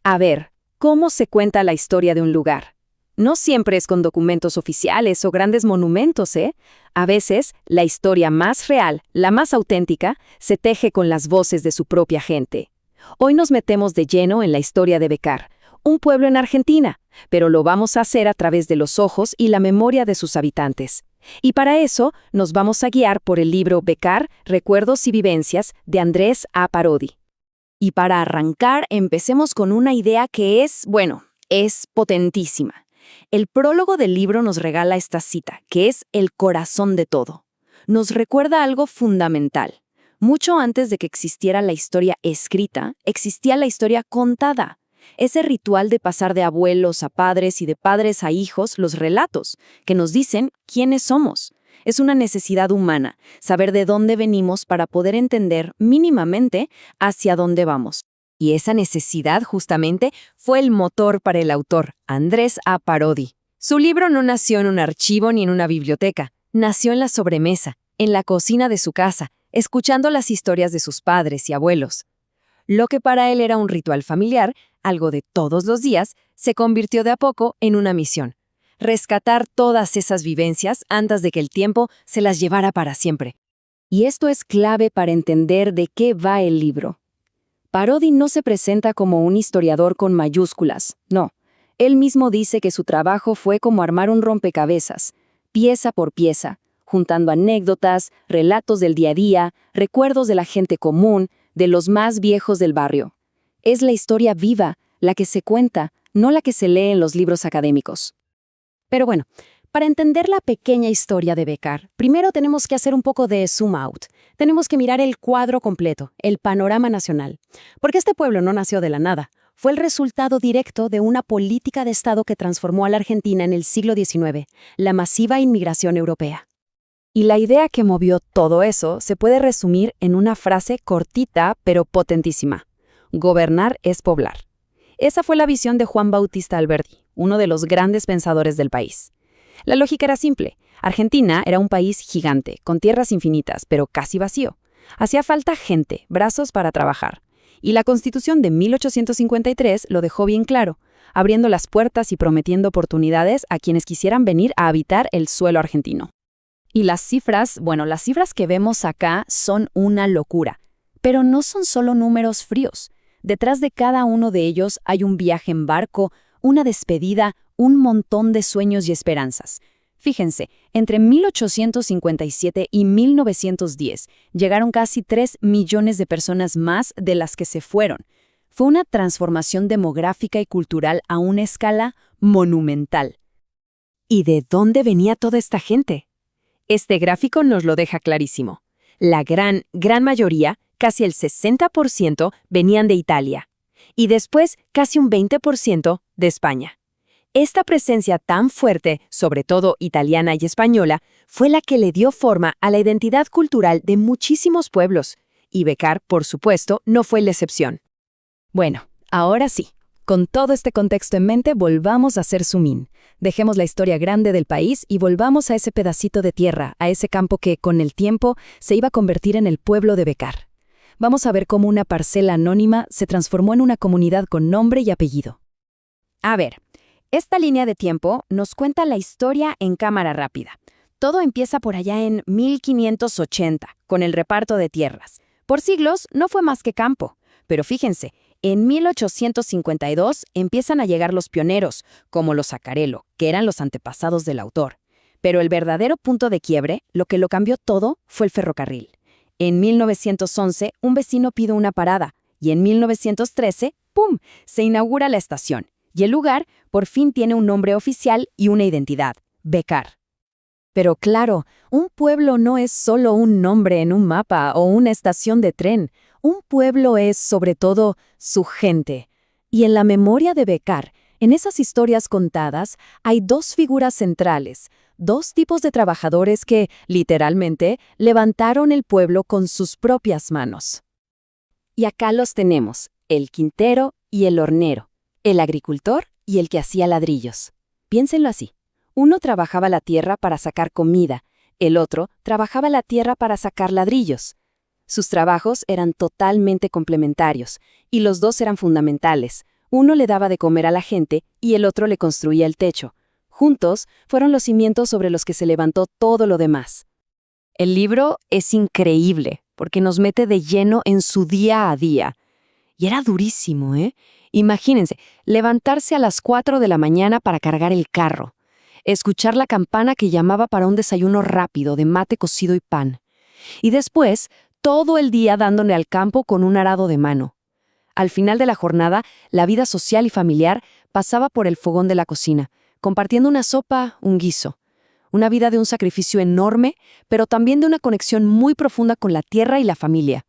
A ver, ¿cómo se cuenta la historia de un lugar? No siempre es con documentos oficiales o grandes monumentos, ¿eh? A veces, la historia más real, la más auténtica, se teje con las voces de su propia gente. Hoy nos metemos de lleno en la historia de Becar, un pueblo en Argentina, pero lo vamos a hacer a través de los ojos y la memoria de sus habitantes. Y para eso, nos vamos a guiar por el libro Becar, Recuerdos y Vivencias, de Andrés A. Parodi. Y para arrancar, empecemos con una idea que es potentísima. El prólogo del libro nos regala esta cita, que es el corazón de todo. Nos recuerda algo fundamental. Mucho antes de que existiera la historia escrita, existía la historia contada. Ese ritual de pasar de abuelos a padres y de padres a hijos los relatos, que nos dicen quiénes somos. Es una necesidad humana, saber de dónde venimos para poder entender mínimamente hacia dónde vamos. Y esa necesidad, justamente, fue el motor para el autor, Andrés A. Parodi. Su libro no nació en un archivo ni en una biblioteca. Nació en la sobremesa, en la cocina de su casa, escuchando las historias de sus padres y abuelos. Lo que para él era un ritual familiar, algo de todos los días, se convirtió de a poco en una misión. Rescatar todas esas vivencias antes de que el tiempo se las llevara para siempre. Y esto es clave para entender de qué va el libro. Parodi no se presenta como un historiador con mayúsculas, no. Él mismo dice que su trabajo fue como armar un rompecabezas, pieza por pieza, juntando anécdotas, relatos del día a día, recuerdos de la gente común, de los más viejos del barrio. Es la historia viva, la que se cuenta, no la que se lee en los libros académicos. Pero bueno, para entender la pequeña historia de Becar, primero tenemos que hacer un poco de zoom out. Tenemos que mirar el cuadro completo, el panorama nacional. Porque este pueblo no nació de la nada. Fue el resultado directo de una política de Estado que transformó a la Argentina en el siglo XIX, la masiva inmigración europea. Y la idea que movió todo eso se puede resumir en una frase cortita pero potentísima. Gobernar es poblar. Esa fue la visión de Juan Bautista Alberdi, uno de los grandes pensadores del país. La lógica era simple. Argentina era un país gigante, con tierras infinitas, pero casi vacío. Hacía falta gente, brazos para trabajar. Y la Constitución de 1853 lo dejó bien claro, abriendo las puertas y prometiendo oportunidades a quienes quisieran venir a habitar el suelo argentino. Y las cifras que vemos acá son una locura. Pero no son solo números fríos. Detrás de cada uno de ellos hay un viaje en barco, una despedida, un montón de sueños y esperanzas. Fíjense, entre 1857 y 1910 llegaron casi 3 millones de personas más de las que se fueron. Fue una transformación demográfica y cultural a una escala monumental. ¿Y de dónde venía toda esta gente? Este gráfico nos lo deja clarísimo. La gran mayoría, casi el 60%, venían de Italia. Y después, casi un 20% de España. Esta presencia tan fuerte, sobre todo italiana y española, fue la que le dio forma a la identidad cultural de muchísimos pueblos. Y Becar, por supuesto, no fue la excepción. Bueno, ahora sí. Con todo este contexto en mente, volvamos a hacer zoom in. Dejemos la historia grande del país y volvamos a ese pedacito de tierra, a ese campo que, con el tiempo, se iba a convertir en el pueblo de Becar. Vamos a ver cómo una parcela anónima se transformó en una comunidad con nombre y apellido. A ver, esta línea de tiempo nos cuenta la historia en cámara rápida. Todo empieza por allá en 1580, con el reparto de tierras. Por siglos no fue más que campo, pero fíjense, en 1852 empiezan a llegar los pioneros, como los Zaccarello, que eran los antepasados del autor. Pero el verdadero punto de quiebre, lo que lo cambió todo, fue el ferrocarril. En 1911, un vecino pide una parada, y en 1913, ¡pum!, se inaugura la estación. Y el lugar, por fin, tiene un nombre oficial y una identidad, Becar. Pero claro, un pueblo no es solo un nombre en un mapa o una estación de tren. Un pueblo es, sobre todo, su gente. Y en la memoria de Becar, en esas historias contadas, hay dos figuras centrales, dos tipos de trabajadores que, literalmente, levantaron el pueblo con sus propias manos. Y acá los tenemos, el quintero y el hornero, el agricultor y el que hacía ladrillos. Piénsenlo así. Uno trabajaba la tierra para sacar comida, el otro trabajaba la tierra para sacar ladrillos. Sus trabajos eran totalmente complementarios, y los dos eran fundamentales. Uno le daba de comer a la gente y el otro le construía el techo. Juntos fueron los cimientos sobre los que se levantó todo lo demás. El libro es increíble porque nos mete de lleno en su día a día. Y era durísimo, ¿eh? Imagínense, levantarse a las 4 de la mañana para cargar el carro. Escuchar la campana que llamaba para un desayuno rápido de mate cocido y pan. Y después, todo el día dándole al campo con un arado de mano. Al final de la jornada, la vida social y familiar pasaba por el fogón de la cocina, compartiendo una sopa, un guiso. Una vida de un sacrificio enorme, pero también de una conexión muy profunda con la tierra y la familia.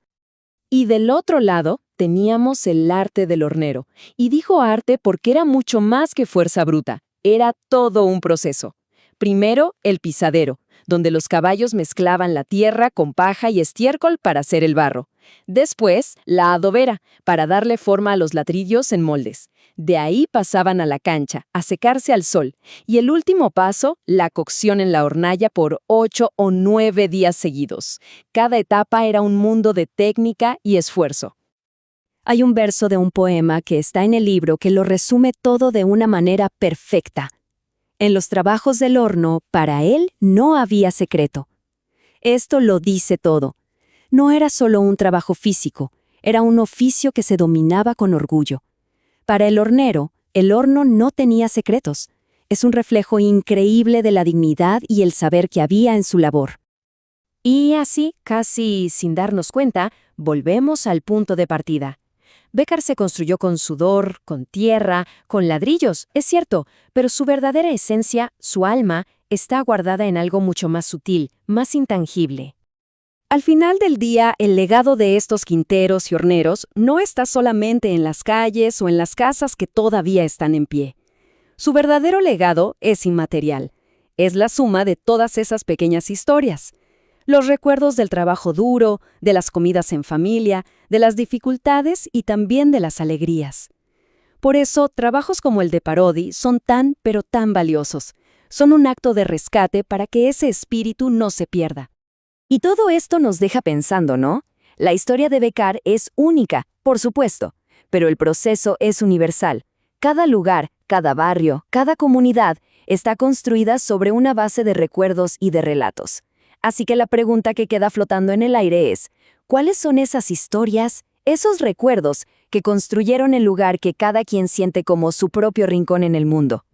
Y del otro lado, teníamos el arte del hornero. Y dijo arte porque era mucho más que fuerza bruta. Era todo un proceso. Primero, el pisadero, donde los caballos mezclaban la tierra con paja y estiércol para hacer el barro. Después, la adobera, para darle forma a los ladrillos en moldes. De ahí pasaban a la cancha, a secarse al sol. Y el último paso, la cocción en la hornalla por 8 o 9 días seguidos. Cada etapa era un mundo de técnica y esfuerzo. Hay un verso de un poema que está en el libro que lo resume todo de una manera perfecta. En los trabajos del horno, para él no había secreto. Esto lo dice todo. No era solo un trabajo físico, era un oficio que se dominaba con orgullo. Para el hornero, el horno no tenía secretos. Es un reflejo increíble de la dignidad y el saber que había en su labor. Y así, casi sin darnos cuenta, volvemos al punto de partida. Bécquer se construyó con sudor, con tierra, con ladrillos, es cierto, pero su verdadera esencia, su alma, está guardada en algo mucho más sutil, más intangible. Al final del día, el legado de estos quinteros y horneros no está solamente en las calles o en las casas que todavía están en pie. Su verdadero legado es inmaterial. Es la suma de todas esas pequeñas historias. Los recuerdos del trabajo duro, de las comidas en familia, de las dificultades y también de las alegrías. Por eso, trabajos como el de Parodi son tan, pero tan valiosos. Son un acto de rescate para que ese espíritu no se pierda. Y todo esto nos deja pensando, ¿no? La historia de Bécquer es única, por supuesto, pero el proceso es universal. Cada lugar, cada barrio, cada comunidad está construida sobre una base de recuerdos y de relatos. Así que la pregunta que queda flotando en el aire es, ¿cuáles son esas historias, esos recuerdos que construyeron el lugar que cada quien siente como su propio rincón en el mundo?